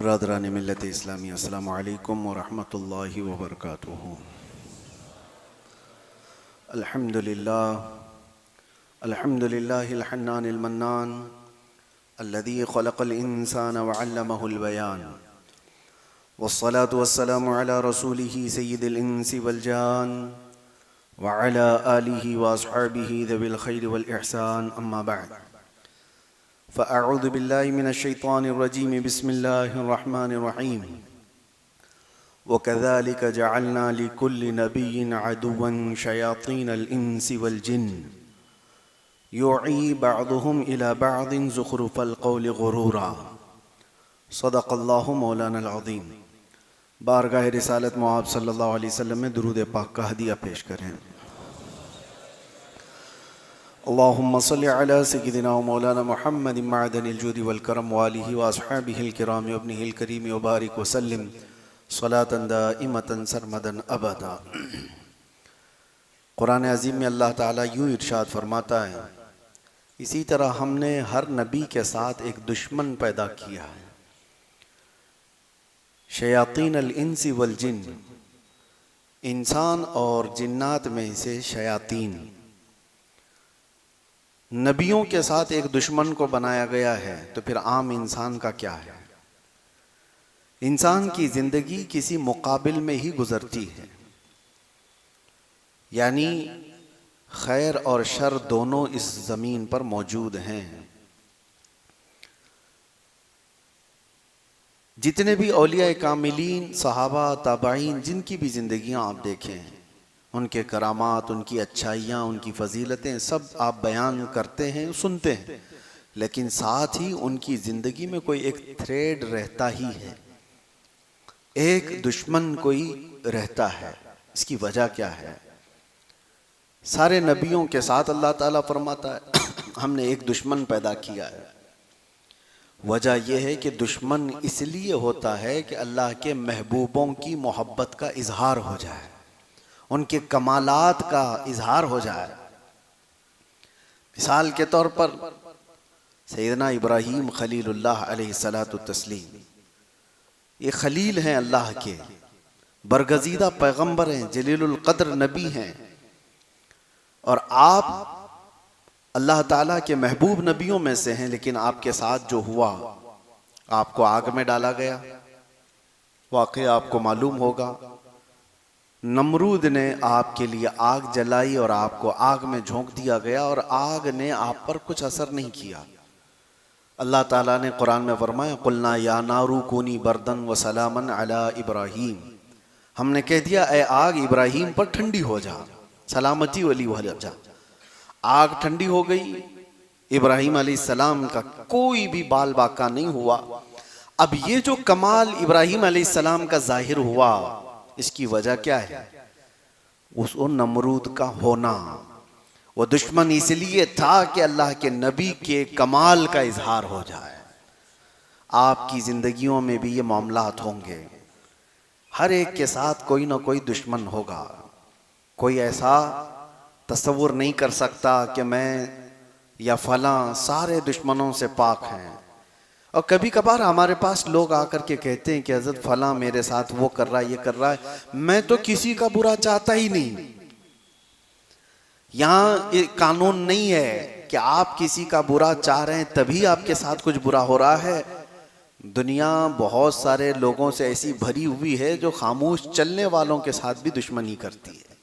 برادران ملت اسلامی، السلام علیکم ورحمۃ اللہ وبرکاتہ۔ الحمد للہ الحنان المنان الذي خلق الإنسان وعلمه البيان، والصلاة والسلام على رسوله سيد الإنس والجان وعلى آله وأصحابه ذوي الخير والإحسان، أما بعد فأعوذ بالله من الشيطان الرجيم، بسم الله الرحمن الرحيم، وكذلك جعلنا لكل نبي عدوا شياطين الإنس والجن يوحي بعضهم إلى بعض زخرف القول غرورا، صدق الله مولانا العظیم۔ بارگاہ رسالت معاب صلی اللہ علیہ وسلم میں درود پاک کا ہدیہ پیش کریں۔ اللہم صلی علی سیدنا و مولانا محمد معدن الجود والکرم وآلہ واصحابہ الکرام وابنہ الکریم وبارک وسلم صلاة دائمة سرمدا ابدا۔ قرآن عظیم میں اللہ تعالیٰ یوں ارشاد فرماتا ہے، اسی طرح ہم نے ہر نبی کے ساتھ ایک دشمن پیدا کیا ہے، شیاطین الانس والجن، انسان اور جنات میں سے شیاطین۔ نبیوں کے ساتھ ایک دشمن کو بنایا گیا ہے، تو پھر عام انسان کا کیا ہے؟ انسان کی زندگی کسی مقابل میں ہی گزرتی ہے، یعنی خیر اور شر دونوں اس زمین پر موجود ہیں۔ جتنے بھی اولیاء کاملین، صحابہ، تابعین، جن کی بھی زندگیاں آپ دیکھیں، ان کے کرامات، ان کی اچھائیاں، ان کی فضیلتیں سب آپ بیان کرتے ہیں، سنتے ہیں، لیکن ساتھ ہی ان کی زندگی میں کوئی ایک تھریڈ رہتا ہی ہے، ایک دشمن کوئی رہتا ہے۔ اس کی وجہ کیا ہے؟ سارے نبیوں کے ساتھ اللہ تعالیٰ فرماتا ہے ہم نے ایک دشمن پیدا کیا ہے۔ وجہ یہ ہے کہ دشمن اس لیے ہوتا ہے کہ اللہ کے محبوبوں کی محبت کا اظہار ہو جائے، ان کے کمالات کا اظہار ہو جائے۔ مثال کے طور پر سیدنا ابراہیم خلیل اللہ علیہ السلام، یہ خلیل ہیں اللہ کے، برگزیدہ پیغمبر ہیں، جلیل القدر نبی ہیں، اور آپ اللہ تعالیٰ کے محبوب نبیوں میں سے ہیں، لیکن آپ کے ساتھ جو ہوا، آپ کو آگ میں ڈالا گیا۔ واقعہ آپ کو معلوم ہوگا، نمرود نے آپ کے لیے آگ جلائی اور آپ کو آگ میں جھونک دیا گیا، اور آگ نے آپ پر کچھ اثر نہیں کیا۔ اللہ تعالیٰ نے قرآن میں فرمایا، قُلْنَا يَا نَارُ كُونِي بَرْدًا وَسَلَامًا عَلَىٰ إِبْرَاهِيمَ، ہم نے کہہ دیا اے آگ ابراہیم پر ٹھنڈی ہو جا، سلامتی والی ہو جا۔ آگ ٹھنڈی ہو گئی، ابراہیم علیہ السلام کا کوئی بھی بال باقا نہیں ہوا۔ اب یہ جو کمال ابراہیم علیہ السلام کا ظاہر ہوا، اس کی وجہ کیا ہے؟ اس نمرود کا ہونا۔ وہ دشمن اس لیے تھا کہ اللہ کے نبی کے کمال کا اظہار ہو جائے۔ آپ کی زندگیوں میں بھی یہ معاملات ہوں گے، ہر ایک کے ساتھ کوئی نہ کوئی دشمن ہوگا۔ کوئی ایسا تصور نہیں کر سکتا کہ میں یا فلاں سارے دشمنوں سے پاک ہیں۔ اور کبھی کبھار ہمارے پاس لوگ آ کر کے کہتے ہیں کہ حضرت فلاں میرے ساتھ وہ کر رہا ہے، یہ کر رہا ہے، میں تو کسی کا برا چاہتا ہی نہیں۔ یہاں قانون نہیں ہے کہ آپ کسی کا برا چاہ رہے ہیں تبھی آپ کے ساتھ کچھ برا ہو رہا ہے۔ دنیا بہت سارے لوگوں سے ایسی بھری ہوئی ہے جو خاموش چلنے والوں کے ساتھ بھی دشمنی کرتی ہے۔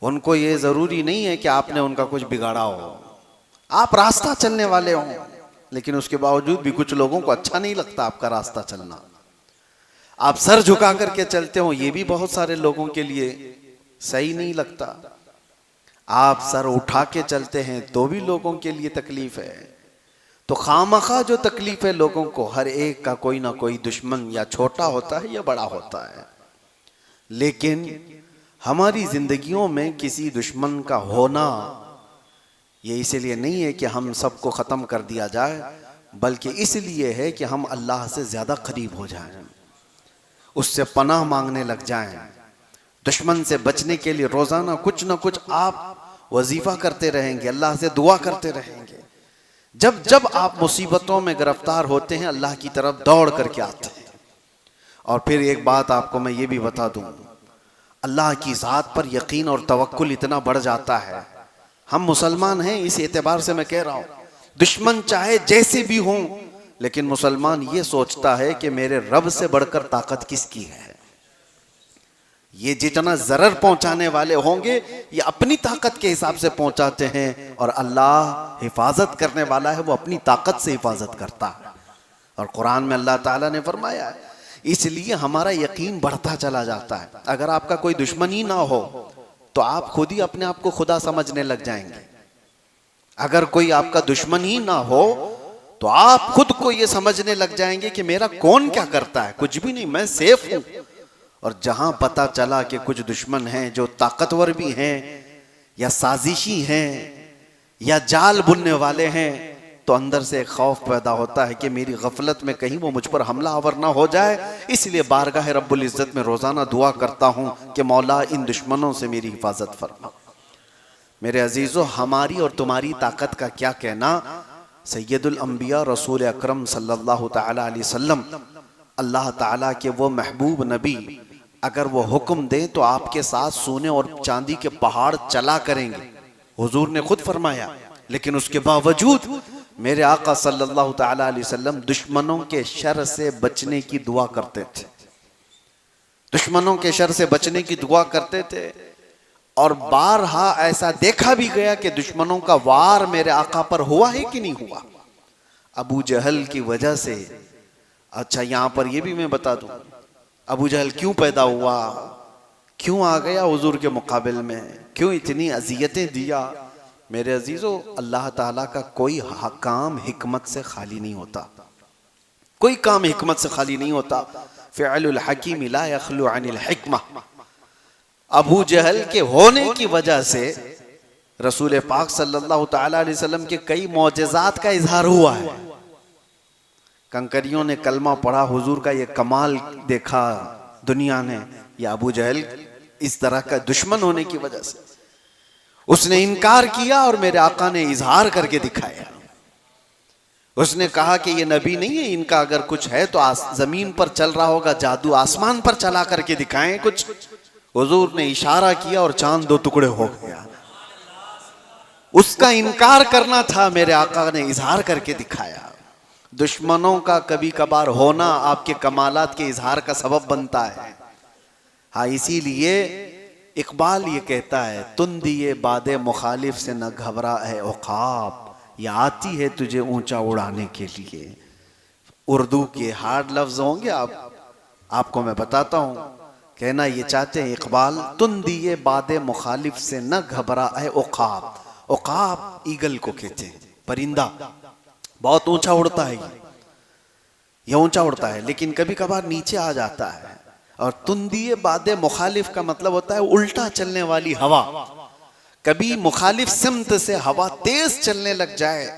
ان کو یہ ضروری نہیں ہے کہ آپ نے ان کا کچھ بگاڑا ہو، آپ راستہ چلنے والے ہوں، لیکن اس کے باوجود بھی کچھ لوگوں کو اچھا نہیں لگتا آپ کا راستہ چلنا۔ آپ سر جھکا کر کے چلتے ہوں، یہ بھی بہت سارے لوگوں کے لیے صحیح نہیں لگتا۔ آپ سر اٹھا کے چلتے ہیں تو بھی لوگوں کے لیے تکلیف ہے۔ تو خامخواہ جو تکلیف ہے لوگوں کو، ہر ایک کا کوئی نہ کوئی دشمن یا چھوٹا ہوتا ہے یا بڑا ہوتا ہے، لیکن ہماری زندگیوں میں کسی دشمن کا ہونا یہ اس لیے نہیں ہے کہ ہم سب کو ختم کر دیا جائے، بلکہ اس لیے ہے کہ ہم اللہ سے زیادہ قریب ہو جائیں، اس سے پناہ مانگنے لگ جائیں۔ دشمن سے بچنے کے لیے روزانہ کچھ نہ کچھ آپ وظیفہ کرتے رہیں گے، اللہ سے دعا کرتے رہیں گے۔ جب جب آپ مصیبتوں میں گرفتار ہوتے ہیں اللہ کی طرف دوڑ کر کے آتے ہیں. اور پھر ایک بات آپ کو میں یہ بھی بتا دوں, اللہ کی ذات پر یقین اور توکل اتنا بڑھ جاتا ہے. ہم مسلمان ہیں اس اعتبار سے میں کہہ رہا ہوں, دشمن چاہے جیسے بھی ہوں, لیکن مسلمان یہ سوچتا ہے کہ میرے رب سے بڑھ کر طاقت کس کی ہے. یہ جتنا ضرر پہنچانے والے ہوں گے یہ اپنی طاقت کے حساب سے پہنچاتے ہیں, اور اللہ حفاظت کرنے والا ہے, وہ اپنی طاقت سے حفاظت کرتا ہے. اور قرآن میں اللہ تعالیٰ نے فرمایا ہے, اس لیے ہمارا یقین بڑھتا چلا جاتا ہے. اگر آپ کا کوئی دشمن ہی نہ ہو تو آپ خود ہی اپنے آپ کو خدا سمجھنے لگ جائیں گے. اگر کوئی آپ کا دشمن ہی نہ ہو تو آپ خود کو یہ سمجھنے لگ جائیں گے کہ میرا کون کیا کرتا ہے, کچھ بھی نہیں, میں سیف ہوں. اور جہاں پتا چلا کہ کچھ دشمن ہیں جو طاقتور بھی ہیں یا سازشی ہیں یا جال بننے والے ہیں, تو اندر سے ایک خوف پیدا ہوتا ہے کہ میری غفلت میں کہیں وہ مجھ پر حملہ آور نہ ہو جائے. اس لیے بارگاہ رب العزت میں روزانہ دعا کرتا ہوں کہ مولا ان دشمنوں سے میری حفاظت فرما. میرے عزیزو, ہماری اور تمہاری طاقت کا کیا کہنا. سید الانبیاء رسول اکرم صلی اللہ تعالی علیہ وسلم, اللہ تعالیٰ کے وہ محبوب نبی, اگر وہ حکم دیں تو آپ کے ساتھ سونے اور چاندی کے پہاڑ چلا کریں گے. حضور نے خود فرمایا, لیکن اس کے باوجود میرے آقا صلی اللہ تعالی علیہ وسلم دشمنوں کے شر سے بچنے کی دعا کرتے تھے. دشمنوں کے شر سے بچنے کی دعا کرتے تھے. اور بارہا ایسا دیکھا بھی گیا کہ دشمنوں کا وار میرے آقا پر ہوا ہے کہ نہیں ہوا. ابو جہل کی وجہ سے, اچھا یہاں پر یہ بھی میں بتا دوں, ابو جہل کیوں پیدا ہوا, کیوں آ گیا حضور کے مقابل میں, کیوں اتنی اذیتیں دیا. میرے عزیزو, اللہ تعالیٰ کا کوئی کام حکمت سے خالی نہیں ہوتا, کوئی کام حکمت سے خالی نہیں ہوتا. فعل الحکیم لا یخلو عن الحکمہ. ابو جہل کے ہونے کی وجہ سے رسول پاک صلی اللہ تعالی علیہ وسلم کے کئی معجزات کا اظہار ہوا ہے. کنکریوں نے کلمہ پڑھا, حضور کا یہ کمال دیکھا دنیا نے. یا ابو جہل اس طرح کا دشمن ہونے کی وجہ سے اس نے انکار کیا, اور میرے آقا نے اظہار کر کے دکھایا. اس نے کہا کہ یہ نبی نہیں ہے, ان کا اگر کچھ ہے تو زمین پر چل رہا ہوگا جادو, آسمان پر چلا کر کے دکھائیں کچھ. حضور نے اشارہ کیا اور چاند دو ٹکڑے ہو گیا. اس کا انکار کرنا تھا, میرے آقا نے اظہار کر کے دکھایا. دشمنوں کا کبھی کبھار ہونا آپ کے کمالات کے اظہار کا سبب بنتا ہے. ہاں, اسی لیے اقبال یہ کہتا ہے, تندیے باد مخالف سے نہ گھبرا اے عقاب, یہ آتی ہے تجھے اونچا اڑانے کے لیے. اردو کے ہارڈ لفظ ہوں گے, آپ کو میں بتاتا ہوں. کہنا یہ چاہتے ہیں اقبال, تندیے باد مخالف سے نہ گھبرا اے عقاب. عقاب ایگل کو کہتے ہیں, پرندہ بہت اونچا اڑتا ہے. یہ اونچا اڑتا ہے لیکن کبھی کبھار نیچے آ جاتا ہے. اور تندیے باد مخالف کا مطلب ہوتا ہے الٹا چلنے والی ہوا. کبھی مخالف سمت سے ہوا تیز چلنے لگ جائے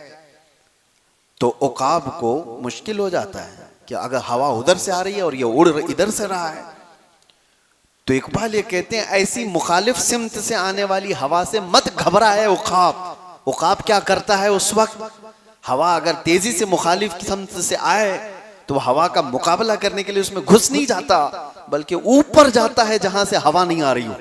تو عقاب کو مشکل ہو جاتا ہے کہ اگر ہوا ادھر سے آ رہی ہے اور یہ اڑ ادھر سے رہا ہے. تو اقبال یہ کہتے ہیں ایسی مخالف سمت سے آنے والی ہوا سے مت گھبرائے عقاب. عقاب کیا کرتا ہے اس وقت, ہوا اگر تیزی سے مخالف سمت سے آئے تو وہ ہوا کا مقابلہ کرنے کے لیے اس میں گھس نہیں جاتا, بلکہ اوپر جاتا ہے جہاں سے ہوا نہیں آ رہی ہو.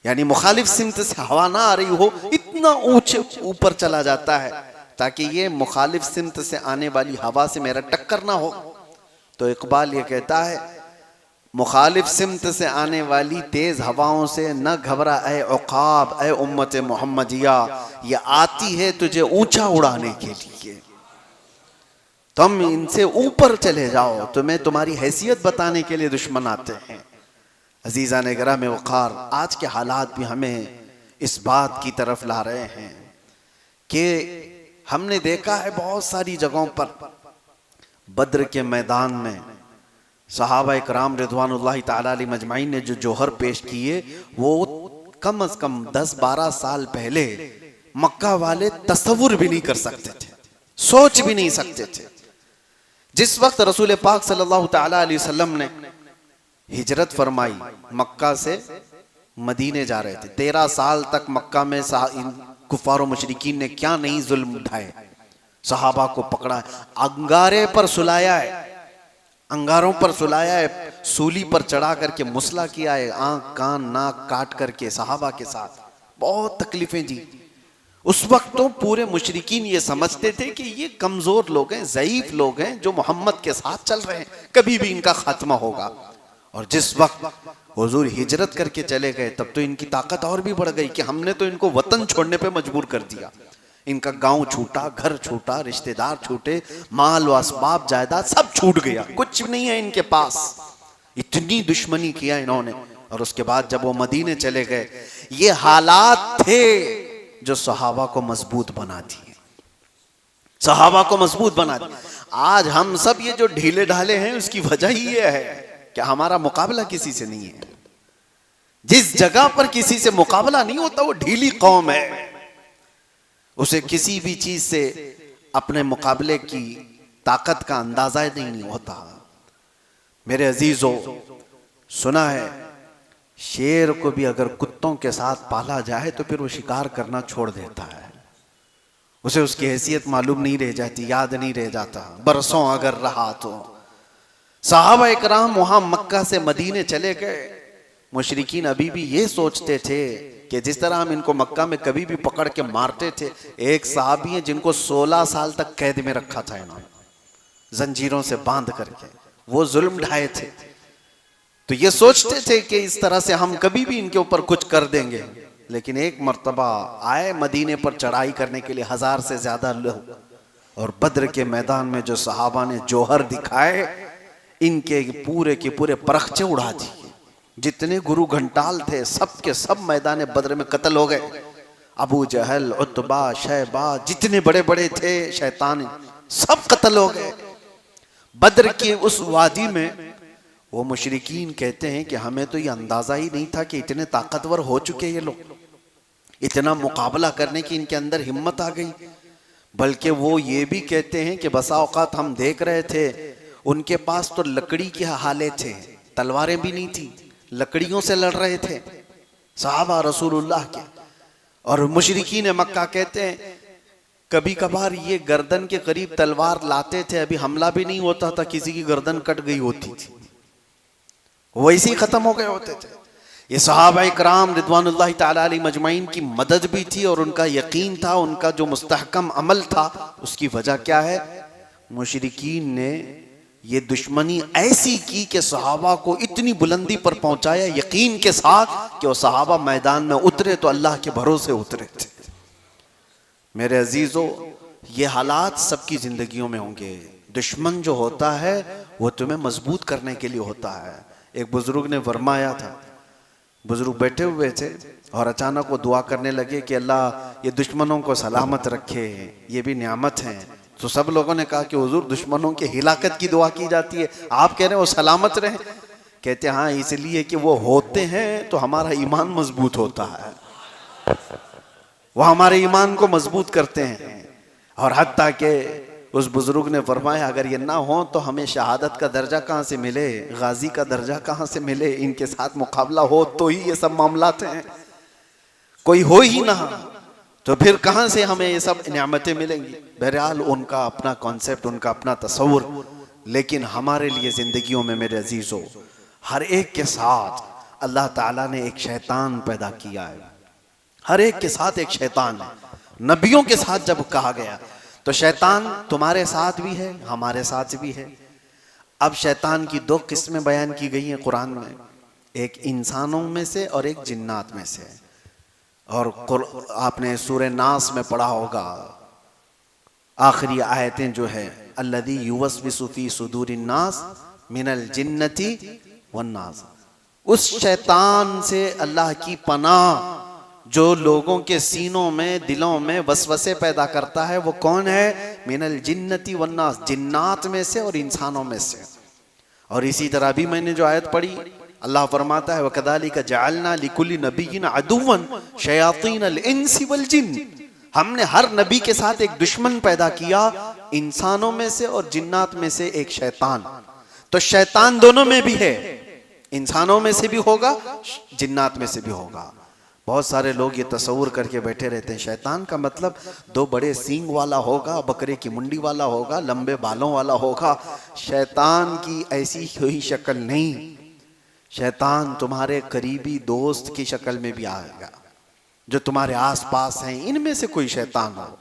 یعنی مخالف سمت سے ہوا نہ آ رہی ہو, اتنا اونچے اوپر چلا جاتا ہے تاکہ یہ مخالف سمت سے آنے والی ہوا سے میرا ٹکر نہ ہو. تو اقبال یہ کہتا ہے, مخالف سمت سے آنے والی تیز ہواؤں سے نہ گھبرا اے عقاب, اے امت محمدیہ, یہ آتی ہے تجھے اونچا اڑانے کے لیے. تم ان سے اوپر چلے جاؤ, تمہیں تمہاری حیثیت بتانے کے لیے دشمن آتے ہیں. عزیزان گرام وقار, آج کے حالات بھی ہمیں اس بات کی طرف لا رہے ہیں کہ ہم نے دیکھا ہے بہت ساری جگہوں پر, بدر کے میدان میں صحابہ اکرام رضوان اللہ تعالی علیہ مجمعین نے جو جوہر پیش کیے, وہ کم از کم 10-12 سال پہلے مکہ والے تصور بھی نہیں کر سکتے تھے, سوچ بھی نہیں سکتے تھے. جس وقت رسول پاک صلی اللہ تعالی علیہ وسلم نے ہجرت فرمائی, مکہ سے مدینے جا رہے تھے. 13 سال تک مکہ میں کفار و مشرکین نے کیا نہیں ظلم اٹھائے, صحابہ کو پکڑا ہے، انگارے پر سلایا ہے، انگاروں پر سلایا ہے، سولی پر چڑھا کر کے مسلا کیا ہے، آنکھ کان ناک کاٹ کر کے صحابہ کے ساتھ بہت تکلیفیں دی۔ اس وقت تو پورے مشرکین یہ سمجھتے تھے کہ یہ کمزور لوگ ہیں، ضعیف لوگ ہیں جو محمد کے ساتھ چل رہے ہیں، کبھی بھی ان کا خاتمہ ہوگا۔ اور جس وقت حضور ہجرت کر کے چلے گئے تب تو ان کی طاقت اور بھی بڑھ گئی کہ ہم نے تو ان کو وطن چھوڑنے پہ مجبور کر دیا، ان کا گاؤں چھوٹا، گھر چھوٹا، رشتہ دار چھوٹے، مال و اسباب جائیداد سب چھوٹ گیا، کچھ نہیں ہے ان کے پاس۔ اتنی دشمنی کیا انہوں نے۔ اور اس کے بعد جب وہ مدینے چلے گئے، یہ حالات تھے جو صحابہ کو مضبوط بنا دیے، صحابہ کو مضبوط بنا دیے۔ آج ہم سب یہ جو ڈھیلے ڈھالے ہیں اس کی وجہ ہی یہ ہے کہ ہمارا مقابلہ کسی سے نہیں ہے۔ جس جگہ پر کسی سے مقابلہ نہیں ہوتا وہ ڈھیلی قوم ہے، اسے کسی بھی چیز سے اپنے مقابلے کی طاقت کا اندازہ نہیں ہوتا۔ میرے عزیزو، سنا ہے شیر کو بھی اگر کتوں کے ساتھ پالا جائے تو پھر وہ شکار کرنا چھوڑ دیتا ہے، اسے اس کی حیثیت معلوم نہیں رہ جاتی، یاد نہیں رہ جاتا، برسوں اگر رہا تو۔ صحابہ اکرام وہاں مکہ سے مدینے چلے گئے، مشرکین ابھی بھی یہ سوچتے تھے کہ جس طرح ہم ان کو مکہ میں کبھی بھی پکڑ کے مارتے تھے، ایک صحابی ہیں جن کو 16 سال تک قید میں رکھا تھا انہوں نے، زنجیروں سے باندھ کر کے، وہ ظلم ڈھائے تھے، تو یہ سوچتے تھے کہ اس طرح سے ہم کبھی بھی ان کے اوپر کچھ کر دیں گے۔ لیکن ایک مرتبہ آئے مدینے پر چڑھائی کرنے کے لیے 1000 سے زیادہ لوگ، اور بدر کے میدان میں جو صحابہ نے جوہر دکھائے، ان کے پورے پرخچے اڑا دیے، جتنے گرو گھنٹال تھے سب کے سب میدان بدر میں قتل ہو گئے۔ ابو جہل، عتبہ، شیبہ، جتنے بڑے بڑے تھے شیطان، سب قتل ہو گئے۔ بدر کی اس وادی میں وہ مشرکین کہتے ہیں کہ ہمیں تو یہ اندازہ ہی نہیں تھا کہ اتنے طاقتور ہو چکے یہ لوگ، اتنا مقابلہ کرنے کی ان کے اندر ہمت آ گئی۔ بلکہ وہ یہ بھی کہتے ہیں کہ بسا اوقات ہم دیکھ رہے تھے ان کے پاس تو لکڑی کے حالے تھے، تلواریں بھی نہیں تھی، لکڑیوں سے لڑ رہے تھے صحابہ رسول اللہ کے۔ اور مشرکین مکہ کہتے ہیں کبھی کبھار یہ گردن کے قریب تلوار لاتے تھے، ابھی حملہ بھی نہیں ہوتا تھا کسی کی گردن کٹ گئی ہوتی تھی، ویسے ہی ختم ہو گئے ہوتے تھے۔ یہ صحابہ اکرام رضوان اللہ تعالی علیہ مجمعین کی مدد بھی تھی، اور ان کا یقین تھا، ان کا جو مستحکم عمل تھا۔ اس کی وجہ کیا ہے؟ مشرکین نے یہ دشمنی ایسی کی کہ صحابہ کو اتنی بلندی پر پہنچایا یقین کے ساتھ کہ وہ صحابہ میدان میں اترے تو اللہ کے بھروسے اترے تھے۔ میرے عزیزو، یہ حالات سب کی زندگیوں میں ہوں گے۔ دشمن جو ہوتا ہے وہ تمہیں مضبوط کرنے کے لیے ہوتا ہے۔ ایک بزرگ نے فرمایا تھا، بزرگ بیٹھے ہوئے تھے اور اچانک وہ دعا کرنے لگے کہ اللہ یہ دشمنوں کو سلامت رکھے، یہ بھی نعمت ہیں۔ تو سب لوگوں نے کہا کہ حضور دشمنوں کی ہلاکت کی دعا کی جاتی ہے، آپ کہہ رہے ہیں وہ سلامت رہیں؟ کہتے ہاں اس لیے کہ وہ ہوتے ہیں تو ہمارا ایمان مضبوط ہوتا ہے، وہ ہمارے ایمان کو مضبوط کرتے ہیں۔ اور حتیٰ کہ اس بزرگ نے فرمایا اگر یہ نہ ہو تو ہمیں شہادت کا درجہ کہاں سے ملے، غازی کا درجہ کہاں سے ملے؟ ان کے ساتھ مقابلہ ہو تو ہی یہ سب معاملات ہیں، کوئی ہو ہی نہ تو پھر کہاں سے ہمیں یہ سب نعمتیں ملیں گی؟ بہرحال ان کا اپنا کانسیپٹ، ان کا اپنا تصور۔ لیکن ہمارے لیے زندگیوں میں میرے عزیزو ہر ایک کے ساتھ اللہ تعالیٰ نے ایک شیطان پیدا کیا ہے، ہر ایک کے ساتھ ایک شیطان ہے۔ نبیوں کے ساتھ جب کہا گیا تو شیطان تمہارے ساتھ بھی ہے، ہمارے ساتھ بھی ہے۔ اب شیطان کی 2 قسمیں بیان کی گئی ہیں قرآن میں، ایک انسانوں میں سے اور ایک جنات میں سے۔ اور آپ نے سورہ ناس میں پڑھا ہوگا آخری آیتیں جو ہے الذی یوسوس فی صدور الناس من الجنۃ والناس، اس شیطان سے اللہ کی پناہ جو لوگوں کے سینوں میں دلوں میں وسوسے پیدا کرتا ہے، وہ کون ہے؟ من الجنۃ والناس، جنات میں سے اور انسانوں میں سے۔ اور اسی طرح بھی میں نے جو آیت پڑھی اللہ فرماتا ہے وَكَذَلِكَ جَعَلْنَا لِكُلِّ نَبِيٍّ عَدُوًّا شَيَاطِينَ الْإِنسِ وَالْجِنِّ، ہم نے ہر نبی کے ساتھ ایک دشمن پیدا کیا، انسانوں میں سے اور جنات میں سے ایک شیطان۔ تو شیطان دونوں میں بھی ہے، انسانوں میں سے بھی ہوگا، جنات میں سے بھی ہوگا۔ بہت سارے لوگ یہ تصور کر کے بیٹھے رہتے ہیں شیطان کا مطلب 2 بڑے سینگ والا ہوگا، بکرے کی منڈی والا ہوگا، لمبے بالوں والا ہوگا۔ شیطان کی ایسی کوئی شکل نہیں۔ شیطان تمہارے قریبی دوست کی شکل میں بھی آئے گا، جو تمہارے آس پاس ہیں ان میں سے کوئی شیطان ہو،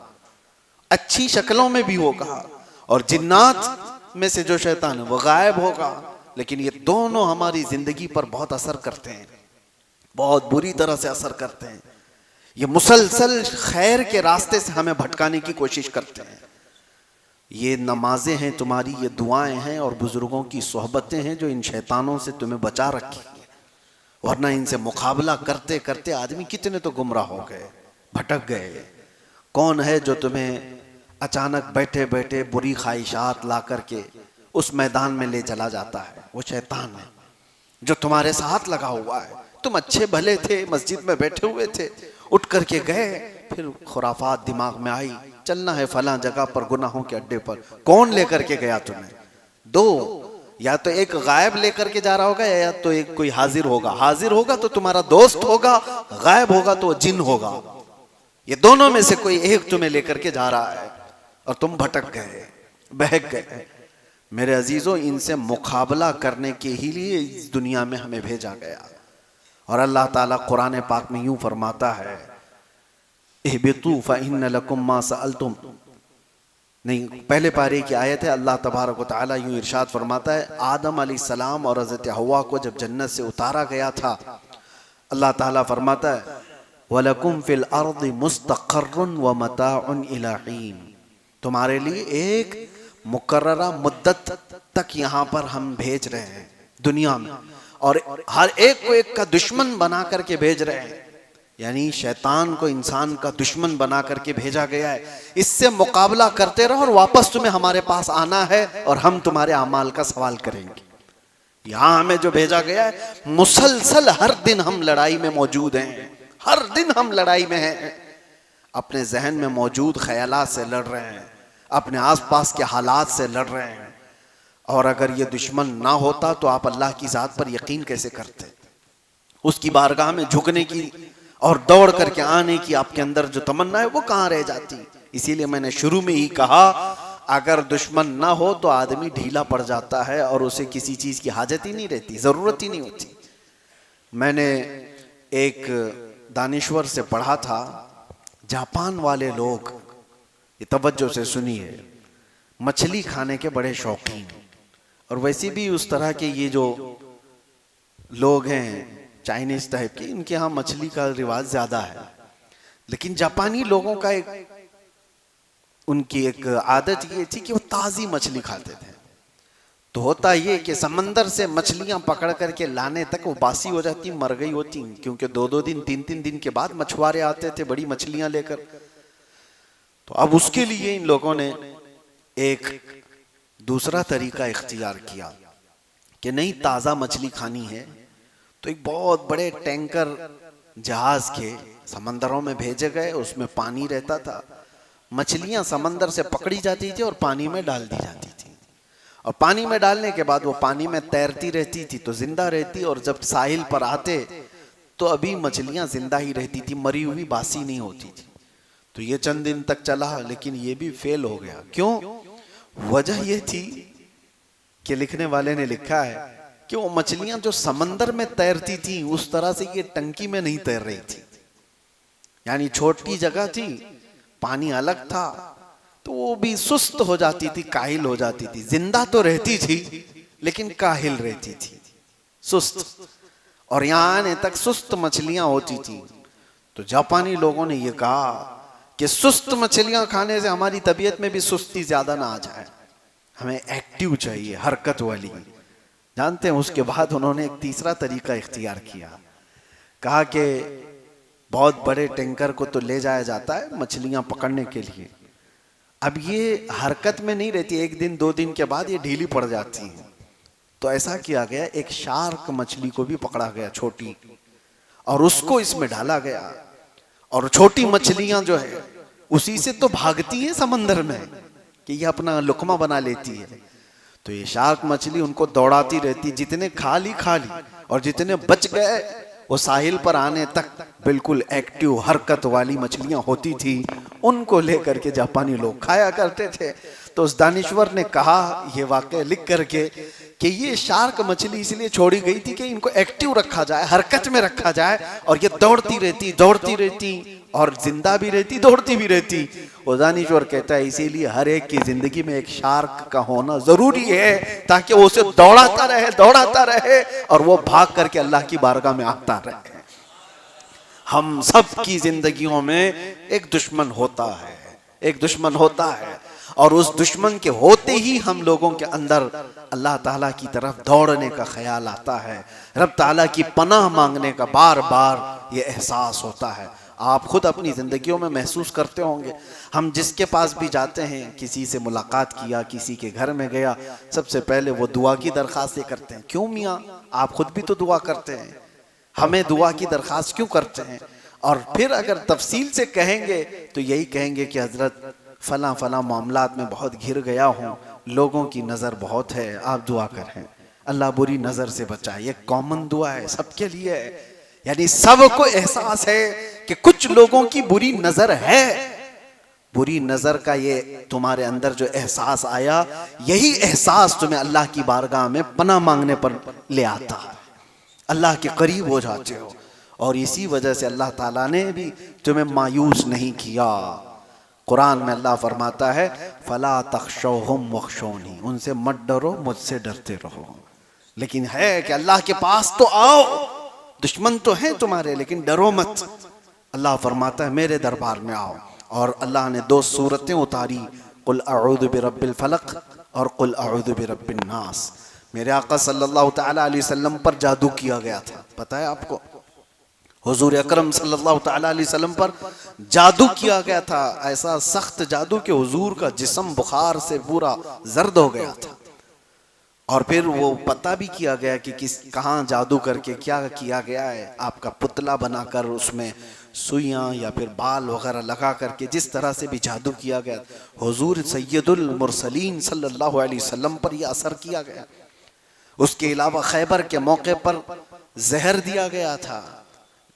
اچھی شکلوں میں بھی ہوگا، اور جنات میں سے جو شیطان ہے وہ غائب ہوگا۔ لیکن یہ دونوں ہماری زندگی پر بہت اثر کرتے ہیں، بہت بری طرح سے اثر کرتے ہیں۔ یہ مسلسل خیر کے راستے سے ہمیں بھٹکانے کی کوشش کرتے ہیں۔ یہ نمازیں ہیں تمہاری، یہ دعائیں ہیں اور بزرگوں کی صحبتیں ہیں جو ان شیطانوں سے تمہیں بچا رکھی ہیں، ورنہ ان سے مقابلہ کرتے کرتے آدمی کتنے تو گمراہ ہو گئے، بھٹک گئے۔ کون ہے جو تمہیں اچانک بیٹھے بیٹھے بری خواہشات لا کر کے اس میدان میں لے چلا جاتا ہے؟ وہ شیطان ہے جو تمہارے ساتھ لگا ہوا ہے۔ تم اچھے بھلے تھے، مسجد میں بیٹھے ہوئے تھے، اٹھ کر کے گئے، پھر خرافات دماغ میں آئی، چلنا ہے فلاں جگہ پر گناہوں کے اڈے پر۔ کون لے کر کے گیا تمہیں؟ 2، یا تو ایک غائب لے کر کے جا رہا ہوگا، یا تو ایک کوئی حاضر ہوگا۔ حاضر ہوگا تو تمہارا دوست ہوگا، غائب ہوگا تو وہ جن ہوگا۔ یہ دونوں میں سے کوئی ایک تمہیں لے کر کے جا رہا ہے اور تم بھٹک گئے، بہک گئے۔ میرے عزیزوں، ان سے مقابلہ کرنے کے ہی لیے اس دنیا میں ہمیں بھیجا گیا۔ اور اللہ تعالیٰ قرآن پاک میں یوں فرماتا ہے، اہبطوا فإن لکم ما سألتم، نہیں، پہلے پارے کی آیت ہے۔ اللہ تبارک و تعالیٰ یوں ارشاد فرماتا ہے، آدم علیہ السلام اور حضرت حوا کو جب جنت سے اتارا گیا تھا، اللہ تعالیٰ فرماتا ہے وَلَكُمْ فِي الْأَرْضِ مُسْتَقَرٌ وَمَتَاعٌ إِلَىٰ حِينٍ، تمہارے لیے ایک مقررہ مدت تک یہاں پر ہم بھیج رہے ہیں دنیا میں، اور ہر ایک کو ایک کا دشمن بنا کر کے بھیج رہے ہیں۔ یعنی شیطان کو انسان کا دشمن بنا کر کے بھیجا گیا ہے، اس سے مقابلہ کرتے رہو اور واپس تمہیں ہمارے پاس آنا ہے اور ہم تمہارے اعمال کا سوال کریں گے۔ یہاں ہمیں جو بھیجا گیا ہے، مسلسل ہر دن ہم لڑائی میں موجود ہیں، ہر دن ہم لڑائی میں ہیں، اپنے ذہن میں موجود خیالات سے لڑ رہے ہیں، اپنے آس پاس کے حالات سے لڑ رہے ہیں۔ اور اگر یہ دشمن نہ ہوتا تو آپ اللہ کی ذات پر یقین کیسے کرتے؟ اس کی بارگاہ میں جھکنے کی اور دوڑ کر کے آنے کی آپ کے اندر جو تمنا ہے وہ کہاں رہ جاتی؟ اسی لیے میں نے شروع میں ہی کہا، اگر دشمن نہ ہو تو آدمی ڈھیلا پڑ جاتا ہے اور اسے کسی چیز کی حاجت ہی نہیں رہتی، ضرورت ہی نہیں ہوتی۔ میں نے ایک دانشور سے پڑھا تھا، جاپان والے لوگ، یہ توجہ سے سنیے، مچھلی کھانے کے بڑے شوقین، اور ویسے بھی اس طرح کے یہ جو لوگ ہیں چائنیز ٹائپ کے، ان کے ہاں مچھلی کا رواج زیادہ ہے، لیکن جاپانی لوگوں کا ان کی ایک عادت یہ تھی کہ وہ تازی مچھلی کھاتے تھے۔ تو ہوتا یہ کہ سمندر سے مچھلیاں پکڑ کر کے لانے تک وہ باسی ہو جاتی، مر گئی ہوتی، کیونکہ 2 دن 3 دن کے بعد مچھوارے آتے تھے بڑی مچھلیاں لے کر۔ تو اب اس کے لیے ان لوگوں نے ایک دوسرا طریقہ اختیار کیا کہ نہیں، تازہ مچھلی کھانی ہے تو ایک بہت بڑے ٹینکر جہاز کے سمندروں میں بھیجے گئے، اس میں پانی رہتا تھا، مچھلیاں سمندر سے پکڑی جاتی تھی اور پانی میں ڈال دی جاتی تھی، اور پانی میں ڈالنے کے بعد وہ پانی میں تیرتی رہتی تھی تو زندہ رہتی، اور جب ساحل پر آتے تو ابھی مچھلیاں زندہ ہی رہتی تھی، مری ہوئی باسی نہیں ہوتی تھی۔ تو یہ چند دن تک چلا، لیکن یہ بھی فیل ہو گیا۔ کیوں؟ وجہ یہ تھی کہ لکھنے والے نے لکھا ہے کہ وہ مچھلیاں جو سمندر میں تیرتی تھیں اس طرح سے یہ ٹنکی میں نہیں تیر رہی تھی، یعنی چھوٹی جگہ تھی، پانی الگ تھا، تو وہ بھی سست ہو جاتی تھی، کاہل ہو جاتی تھی، زندہ تو رہتی تھی لیکن کاہل رہتی تھی، سست، اور یہاں آنے تک سست مچھلیاں ہوتی تھی۔ تو جاپانی لوگوں نے یہ کہا کہ سست مچھلیاں کھانے سے ہماری طبیعت میں بھی سستی زیادہ نہ آ جائے، ہمیں ایکٹیو چاہیے، حرکت والی۔ جانتے ہیں اس کے بعد انہوں نے ایک تیسرا طریقہ اختیار کیا، کہا کہ بہت بڑے ٹینکر کو تو لے جایا جاتا ہے مچھلیاں پکڑنے کے لیے، اب یہ حرکت میں نہیں رہتی، 1 دن 2 دن کے بعد یہ ڈھیلی پڑ جاتی ہیں، تو ایسا کیا گیا، ایک شارک مچھلی کو بھی پکڑا گیا چھوٹی، اور اس کو اس میں ڈالا گیا، اور چھوٹی مچھلیاں جو ہے اسی سے تو بھاگتی ہیں سمندر میں کہ یہ اپنا لقمہ بنا لیتی ہے، تو یہ شارک مچھلی ان کو دوڑاتی رہتی، جتنے کھا لی، اور جتنے بچ گئے وہ ساحل پر آنے تک بالکل ایکٹیو حرکت والی مچھلیاں ہوتی تھی، ان کو لے کر کے جاپانی لوگ کھایا کرتے تھے۔ تو اس دانشور نے کہا یہ واقعہ لکھ کر کے کہ یہ شارک مچھلی اس لیے چھوڑی گئی تھی کہ ان کو ایکٹیو رکھا جائے، حرکت میں رکھا جائے، اور یہ دوڑتی رہتی اور زندہ بھی رہتی، دوڑتی بھی رہتی۔ وہ دانشور کہتا ہے اسی لیے ہر ایک کی زندگی میں ایک شارک کا ہونا ضروری ہے، تاکہ وہ اسے دوڑاتا رہے اور وہ بھاگ کر کے اللہ کی بارگاہ میں آتا رہے۔ ہم سب کی زندگیوں میں ایک دشمن ہوتا ہے، اور اس دشمن کے ہوتے ہی ہم لوگوں کے اندر اللہ تعالیٰ کی طرف دوڑنے کا خیال آتا ہے، رب تعالیٰ کی پناہ مانگنے کا بار بار یہ احساس ہوتا ہے۔ آپ خود اپنی زندگیوں میں محسوس کرتے ہوں گے، ہم جس کے پاس بھی جاتے ہیں، کسی سے ملاقات کیا، کسی کے گھر میں گیا، سب سے پہلے وہ دعا کی درخواستیں کرتے ہیں۔ کیوں میاں؟ آپ خود بھی تو دعا کرتے ہیں، ہمیں دعا کی درخواست کیوں کرتے ہیں؟ اور پھر اگر تفصیل سے کہیں گے تو یہی کہیں گے کہ حضرت فلاں معاملات میں بہت گھر گیا ہوں، لوگوں کی نظر بہت ہے، آپ دعا کریں اللہ بری نظر سے بچائے۔ یہ کامن دعا ہے، سب کے لیے ہے، یعنی سب کو احساس ہے کہ کچھ لوگوں کی بری نظر ہے۔ بری نظر کا یہ تمہارے اندر جو احساس آیا، یہی احساس تمہیں اللہ کی بارگاہ میں پناہ مانگنے پر لے آتا ہے، اللہ کے قریب ہو جاتے ہو، اور اسی وجہ سے اللہ تعالیٰ نے بھی تمہیں مایوس نہیں کیا۔ قرآن میں اللہ فرماتا ہے فَلَا تَخْشَوْهُمْ وَخْشَوْنِي، ان سے مت ڈرو، مجھ سے ڈرتے رہو۔ لیکن ہے کہ اللہ کے پاس تو آؤ، دشمن تو ہیں تمہارے لیکن ڈرو مت۔ اللہ فرماتا ہے میرے دربار میں آؤ، اور اللہ نے 2 سورتیں اتاری، قُلْ أَعُوذُ بِرَبِّ الْفَلَقِ اور قُلْ أَعُوذُ بِرَبِّ النَّاسِ۔ میرے آقا صلی اللہ تعالیٰ علیہ وسلم پر جادو کیا گیا تھا، پتہ ہے آپ کو؟ حضور اکرم صلی اللہ تعالیٰ علیہ وسلم پر جادو کیا گیا تھا، ایسا سخت جادو کہ حضور کا جسم بخار سے پورا زرد ہو گیا تھا، اور پھر وہ پتہ بھی کیا گیا کہ کہاں جادو کر کے کیا کیا گیا ہے۔ آپ کا پتلا بنا کر اس میں سوئیاں یا پھر بال وغیرہ لگا کر کے جس طرح سے بھی جادو کیا گیا، حضور سید المرسلین صلی اللہ علیہ وسلم پر یہ اثر کیا گیا۔ اس کے علاوہ خیبر کے موقع پر زہر دیا گیا تھا،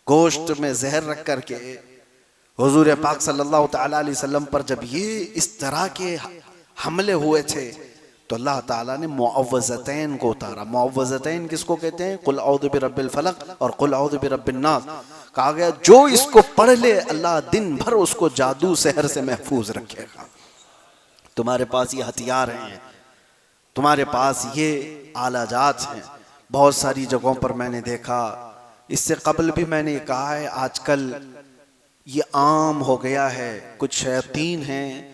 گوشت میں زہر رکھ کر کے حضور پاک صلی اللہ تعالیٰ علیہ وسلم پر جب یہ اس طرح کے حملے ہوئے تھے تو اللہ تعالیٰ نے معوذتین کو اتارا۔ معوذتین کس کو کہتے ہیں؟ قل اعوذ برب الفلق اور قل اعوذ برب الناس۔ کہا گیا جو اس کو پڑھ لے اللہ دن بھر اس کو جادو سحر سے محفوظ رکھے گا۔ تمہارے پاس یہ ہتھیار ہیں، تمہارے پاس یہ آلہ جات ہیں۔ بہت ساری جگہوں پر میں نے دیکھا، اس سے قبل بھی میں نے یہ کہا ہے، آج کل یہ عام ہو گیا ہے، کچھ شیاطین ہیں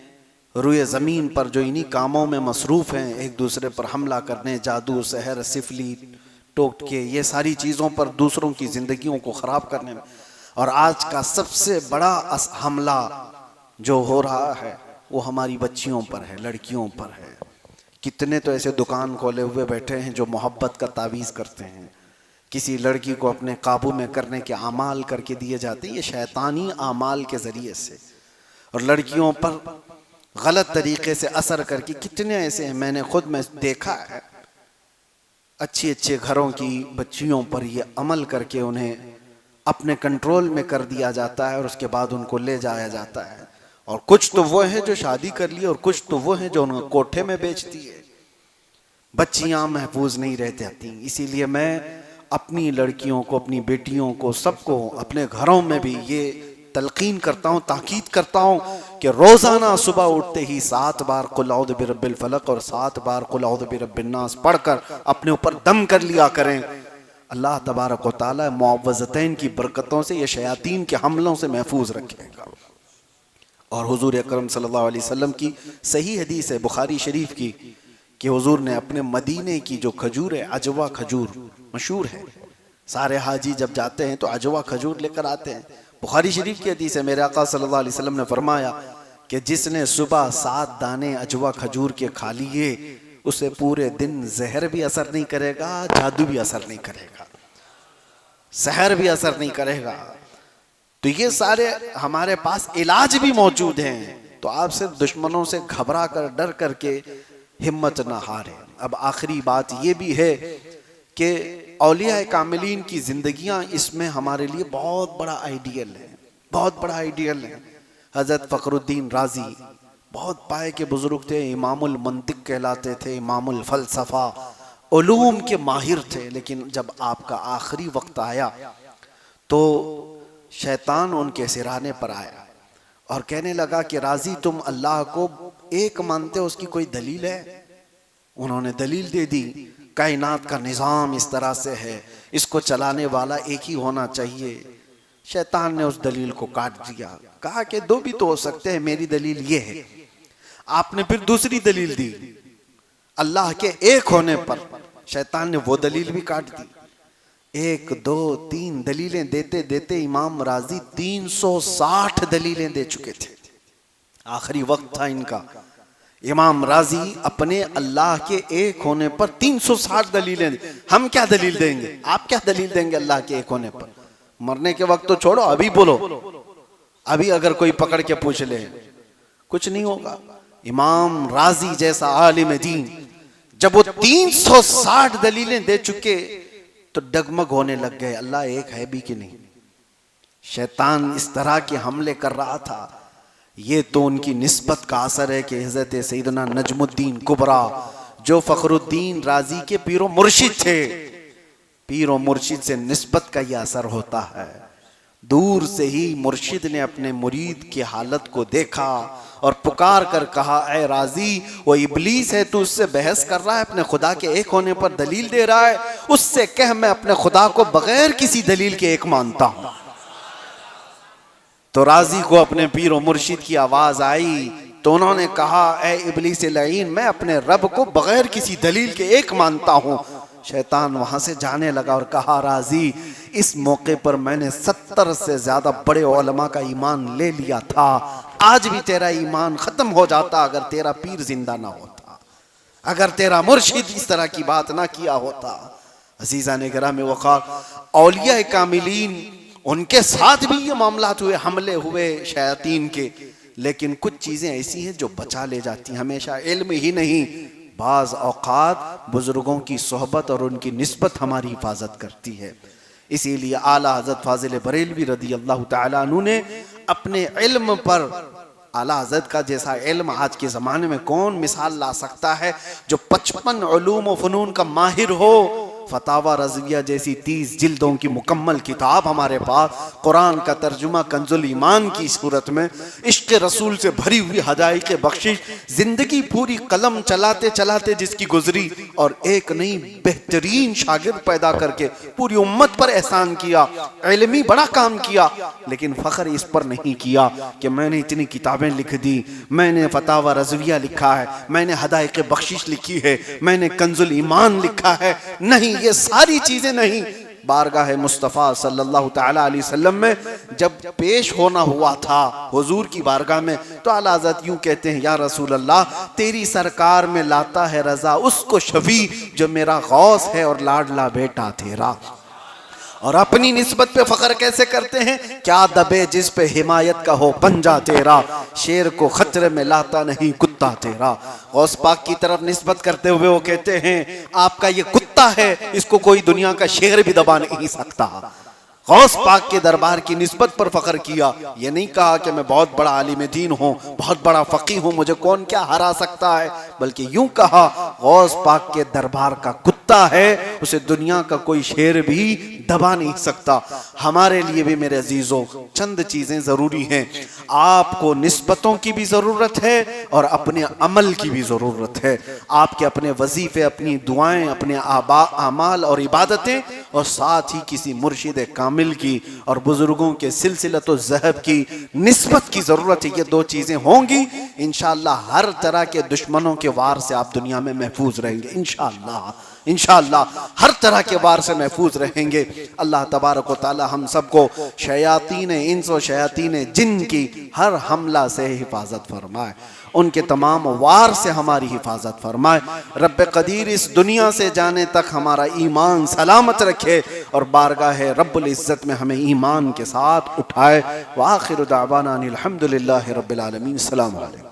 روئے زمین پر جو انہی کاموں میں مصروف ہیں، ایک دوسرے پر حملہ کرنے، جادو سحر سفلی ٹوٹکے، یہ ساری چیزوں پر دوسروں کی زندگیوں کو خراب کرنے میں۔ اور آج کا سب سے بڑا حملہ جو ہو رہا ہے وہ ہماری بچیوں پر ہے، لڑکیوں پر ہے۔ کتنے تو ایسے دکان کھولے ہوئے بیٹھے ہیں جو محبت کا تعویذ کرتے ہیں، کسی لڑکی کو اپنے قابو میں کرنے کے اعمال کر کے دیے جاتے ہیں، یہ شیطانی اعمال کے ذریعے سے، اور لڑکیوں پر غلط طریقے سے اثر کر کے کتنے ایسے ہیں، میں نے خود میں دیکھا ہے، اچھی اچھے گھروں کی بچیوں پر یہ عمل کر کے انہیں اپنے کنٹرول میں کر دیا جاتا ہے، اور اس کے بعد ان کو لے جایا جاتا ہے۔ اور کچھ تو وہ ہیں جو شادی کر لی، اور کچھ تو وہ ہیں جو ان کو کوٹھے میں بیچتی ہے۔ بچیاں محفوظ نہیں رہ جاتی، اسی لیے میں اپنی لڑکیوں کو، اپنی بیٹیوں کو، سب کو اپنے گھروں میں بھی یہ تلقین کرتا ہوں، تاکید کرتا ہوں کہ روزانہ صبح اٹھتے ہی 7 بار قل اعوذ برب الفلق اور 7 بار قل اعوذ برب الناس پڑھ کر اپنے اوپر دم کر لیا کریں۔ اللہ تبارک و تعالی معوذتین کی برکتوں سے یہ شیاطین کے حملوں سے محفوظ رکھے گا۔ اور حضور اکرم صلی اللہ علیہ وسلم کی صحیح حدیث ہے بخاری شریف کی کہ حضور نے اپنے مدینے کی جو کھجور ہے، عجوا کھجور مشہور ہے، سارے حاجی جب جاتے ہیں تو عجوا کھجور لے کر آتے ہیں۔ بخاری شریف کی حدیث ہے، میرے آقا صلی اللہ علیہ وسلم نے فرمایا کہ جس نے صبح 7 دانے عجوا کھجور کے کھا لیے، اسے پورے دن زہر بھی اثر نہیں کرے گا، جادو بھی اثر نہیں کرے گا، سحر بھی اثر نہیں کرے گا۔ تو یہ سارے ہمارے پاس علاج بھی موجود ہیں، تو آپ صرف دشمنوں سے گھبرا کر ڈر کر کے ہمت نہ ہارے۔ اب آخری بات یہ بھی ہے کہ اولیاء کاملین کی زندگیاں اس میں ہمارے لیے بہت بڑا آئیڈیل ہے، بہت بڑا آئیڈیل ہے۔ حضرت فخر الدین رازی بہت پائے کے بزرگ تھے، امام المنطق کہلاتے تھے، امام الفلسفہ، علوم کے ماہر تھے، لیکن جب آپ کا آخری وقت آیا تو شیطان ان کے سرانے پر آیا اور کہنے لگا کہ رازی تم اللہ کو ایک مانتے ہو، اس کی کوئی دلیل ہے؟ انہوں نے دلیل دے دی، کائنات کا نظام اس طرح سے ہے، اس کو چلانے والا ایک ہی ہونا چاہیے۔ شیطان نے اس دلیل کو کاٹ دیا، کہا کہ دو بھی تو ہو سکتے ہیں، میری دلیل یہ ہے۔ آپ نے پھر دوسری دلیل دی اللہ کے ایک ہونے پر، شیطان نے وہ دلیل بھی کاٹ دی۔ ایک دو تین دلیلیں دیتے دیتے امام رازی 360 دلیلیں دے چکے تھے، آخری وقت تھا ان کا۔ امام رازی اپنے اللہ کے ایک ہونے پر 360 دلیلیں دیں۔ ہم کیا دلیل دیں گے؟ آپ کیا دلیل دیں گے اللہ کے ایک ہونے پر؟ مرنے کے وقت تو چھوڑو، ابھی بولو، ابھی اگر کوئی پکڑ کے پوچھ لے کچھ نہیں ہوگا۔ امام رازی جیسا عالم دین جب وہ 360 دلیلیں دے چکے تو ڈگمگ ہونے لگ گئے، اللہ ایک ہے بھی کہ نہیں۔ شیطان اس طرح کے حملے کر رہا تھا، یہ تو ان کی نسبت کا اثر ہے کہ حضرت سیدنا نجم الدین کبریٰ جو فخر الدین رازی کے پیر و مرشد تھے، پیر و مرشد سے نسبت کا یہ اثر ہوتا ہے۔ دور سے ہی مرشد نے اپنے مرید کی حالت کو دیکھا اور پکار کر کہا، اے رازی وہ ابلیس ہے، تو اس سے بحث کر رہا ہے، اپنے خدا کے ایک ہونے پر دلیل دے رہا ہے، اس سے کہہ میں اپنے خدا کو بغیر کسی دلیل کے ایک مانتا ہوں۔ تو رازی کو اپنے پیر و مرشد کی آواز آئی تو انہوں نے کہا، اے ابلیس لعین، میں اپنے رب کو بغیر کسی دلیل کے ایک مانتا ہوں۔ شیطان وہاں سے جانے لگا اور کہا، رازی اس موقع پر میں نے 70 سے زیادہ بڑے علماء کا ایمان لے لیا تھا، آج بھی تیرا ایمان ختم ہو جاتا اگر تیرا پیر زندہ نہ ہوتا، اگر تیرا مرشد اس طرح کی بات نہ کیا ہوتا۔ عزیزان گرام وقار، اولیاء کاملین ان کے ساتھ بھی یہ معاملات ہوئے، حملے ہوئے شیاطین کے، لیکن کچھ چیزیں ایسی ہیں جو بچا لے جاتی ہیں۔ ہمیشہ علم ہی نہیں، بعض اوقات بزرگوں کی صحبت اور ان کی نسبت ہماری حفاظت کرتی ہے۔ اسی لیے اعلیٰ حضرت فاضل بریلوی رضی اللہ تعالیٰ عنہ نے اپنے علم پر، اعلیٰ حضرت کا جیسا علم آج کے زمانے میں کون مثال لا سکتا ہے، جو 55 علوم و فنون کا ماہر ہو۔ فتاوی رضویہ جیسی 30 جلدوں کی مکمل کتاب ہمارے پاس، قرآن کا ترجمہ کنز الایمان کی صورت میں، عشق رسول سے بھری ہوئی حدائق بخشش، زندگی پوری قلم چلاتے چلاتے جس کی گزری، اور ایک نئی بہترین شاگرد پیدا کر کے پوری امت پر احسان کیا، علمی بڑا کام کیا، لیکن فخر اس پر نہیں کیا کہ میں نے اتنی کتابیں لکھ دی، میں نے فتاوی رضویہ لکھا ہے، میں نے حدائق بخشش لکھی ہے، میں نے کنز الایمان لکھا ہے۔ نہیں، یہ ساری چیزیں نہیں۔ بارگاہ مصطفیٰ صلی اللہ تعالیٰ علیہ وسلم میں جب پیش ہونا ہوا تھا حضور کی بارگاہ میں، تو اعلیٰ حضرت یوں کہتے ہیں، یا رسول اللہ تیری سرکار میں لاتا ہے رضا اس کو شفیع جو میرا غوث ہے اور لاڈلا بیٹا تیرا۔ اور اپنی نسبت پہ فخر کیسے کرتے ہیں، کیا دبے جس پہ حمایت کا ہو پنجہ تیرا، شیر کو خطرے میں لاتا نہیں کتا تیرا۔ غوث پاک کی طرف نسبت کرتے ہوئے وہ کہتے ہیں، آپ کا یہ کتا ہے، اس کو کوئی دنیا کا شیر بھی دبا نہیں سکتا۔ غوث پاک کے دربار کی نسبت پر فخر کیا، یہ نہیں کہا کہ میں بہت بڑا عالم دین ہوں، بہت بڑا فقیہ ہوں، مجھے کون کیا ہرا سکتا ہے، بلکہ یوں کہا غوث پاک کے دربار کا کتا ہے، اسے دنیا کا کوئی شیر بھی دبا نہیں سکتا۔ ہمارے لیے بھی میرے عزیزوں چند چیزیں ضروری ہیں، آپ کو نسبتوں کی بھی ضرورت ہے اور اپنے عمل کی بھی ضرورت ہے۔ آپ کے اپنے وظیفے، اپنی دعائیں، اپنے اعمال اور عبادتیں، اور ساتھ ہی کسی مرشد کامل کی اور بزرگوں کے سلسلۃ الذہب کی نسبت کی ضرورت ہے۔ یہ دو چیزیں ہوں گی، انشاءاللہ ہر طرح کے دشمنوں کے وار سے آپ دنیا میں محفوظ رہیں گے، انشاءاللہ ہر طرح کے وار سے محفوظ رہیں گے۔ اللہ تبارک و تعالی ہم سب کو شیاطین انس و شیاطین جن کی ہر حملہ سے حفاظت فرمائے، ان کے تمام وار سے ہماری حفاظت فرمائے۔ رب قدیر اس دنیا سے جانے تک ہمارا ایمان سلامت رکھے اور بارگاہ رب العزت میں ہمیں ایمان کے ساتھ اٹھائے۔ وآخر دعوانا ان الحمدللہ رب العالمین۔ السلام علیکم۔